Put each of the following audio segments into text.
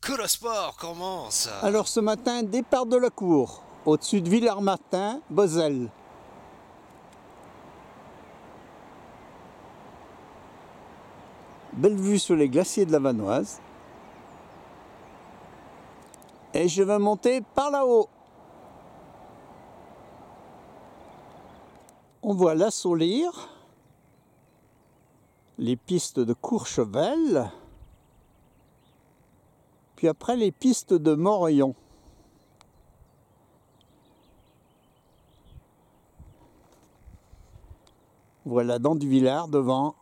Que le sport commence! Alors ce matin, départ de la cour, au-dessus de Villers-Martin, Bozelle. Belle vue sur les glaciers de la Vanoise. Et je vais monter par là-haut. On voit la Saulire, les pistes de Courchevel, puis après les pistes de Morillon. Voilà Dent du Villard devant.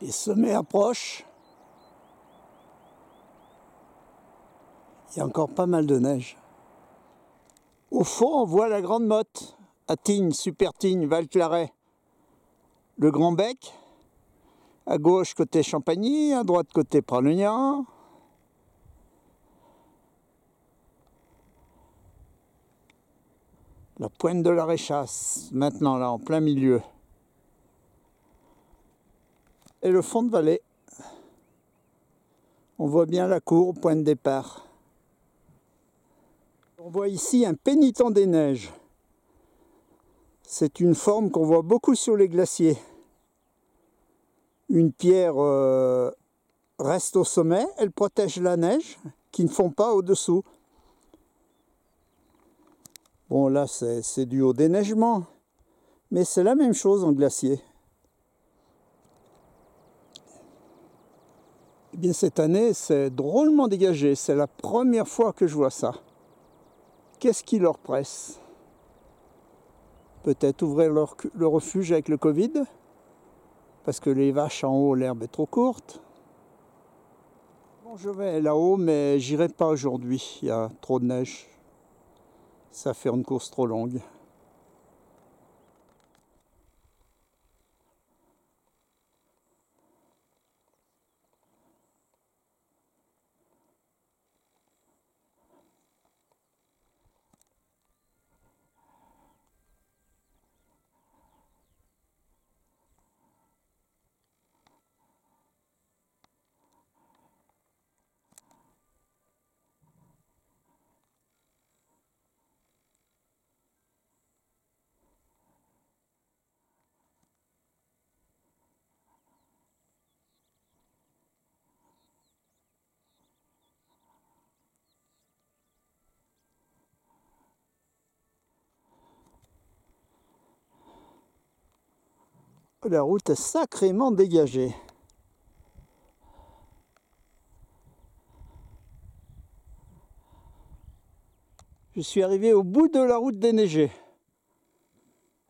Les sommets approchent. Il y a encore pas mal de neige. Au fond, on voit la Grande Motte, à Tignes, Super Tignes, Val-Claret. Le Grand Bec, à gauche côté Champagny, à droite côté Pralognan. La pointe de la Réchasse, maintenant là, en plein milieu. Et le fond de vallée. On voit bien la cour au point de départ. On voit ici un pénitent des neiges. C'est une forme qu'on voit beaucoup sur les glaciers. Une pierre reste au sommet, elle protège la neige qui ne fond pas au-dessous. Bon là c'est dû au déneigement, mais c'est la même chose en glacier. Eh bien cette année c'est drôlement dégagé, c'est la première fois que je vois ça. Qu'est-ce qui leur presse? Peut-être ouvrir le refuge avec le Covid? Parce que les vaches en haut, l'herbe est trop courte. Bon, je vais là-haut, mais j'irai pas aujourd'hui. Il y a trop de neige. Ça fait une course trop longue. La route est sacrément dégagée. Je suis arrivé au bout de la route déneigée.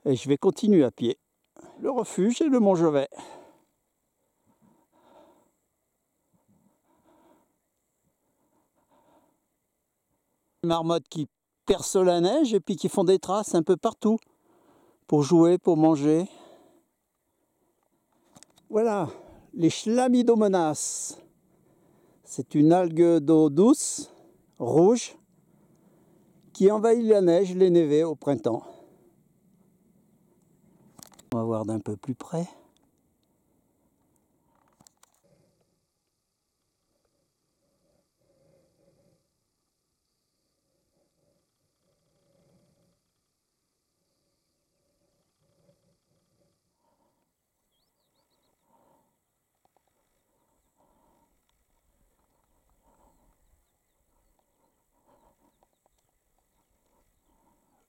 Et je vais continuer à pied. Le refuge et le Montjovet. Marmottes qui percent la neige et puis qui font des traces un peu partout. Pour jouer, pour manger. Voilà, les Chlamydomonas. C'est une algue d'eau douce, rouge, qui envahit la neige, les névés au printemps. On va voir d'un peu plus près.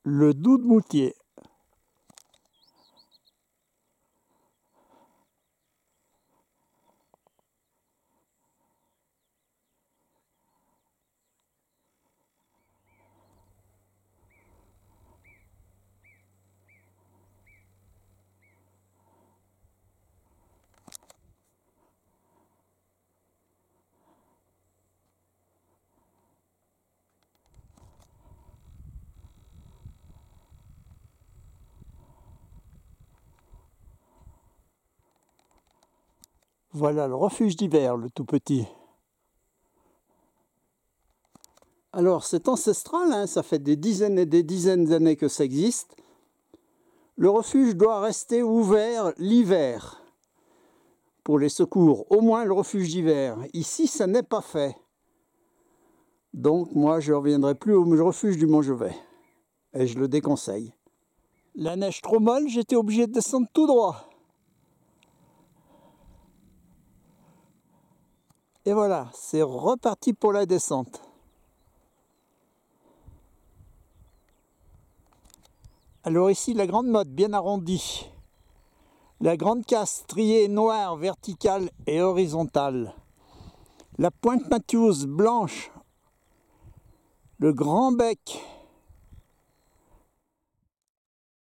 Le Doux de Moutier. Voilà le refuge d'hiver, le tout petit. Alors c'est ancestral, hein, ça fait des dizaines et des dizaines d'années que ça existe. Le refuge doit rester ouvert l'hiver. pour les secours, au moins le refuge d'hiver. Ici, ça n'est pas fait. Donc moi, je ne reviendrai plus au refuge du Montjovet. Et je le déconseille. La neige trop molle, j'étais obligé de descendre tout droit. Et voilà, c'est reparti pour la descente. Alors ici, la grande motte bien arrondie. La grande casse striée noire, verticale et horizontale. La pointe Matthews blanche. Le grand bec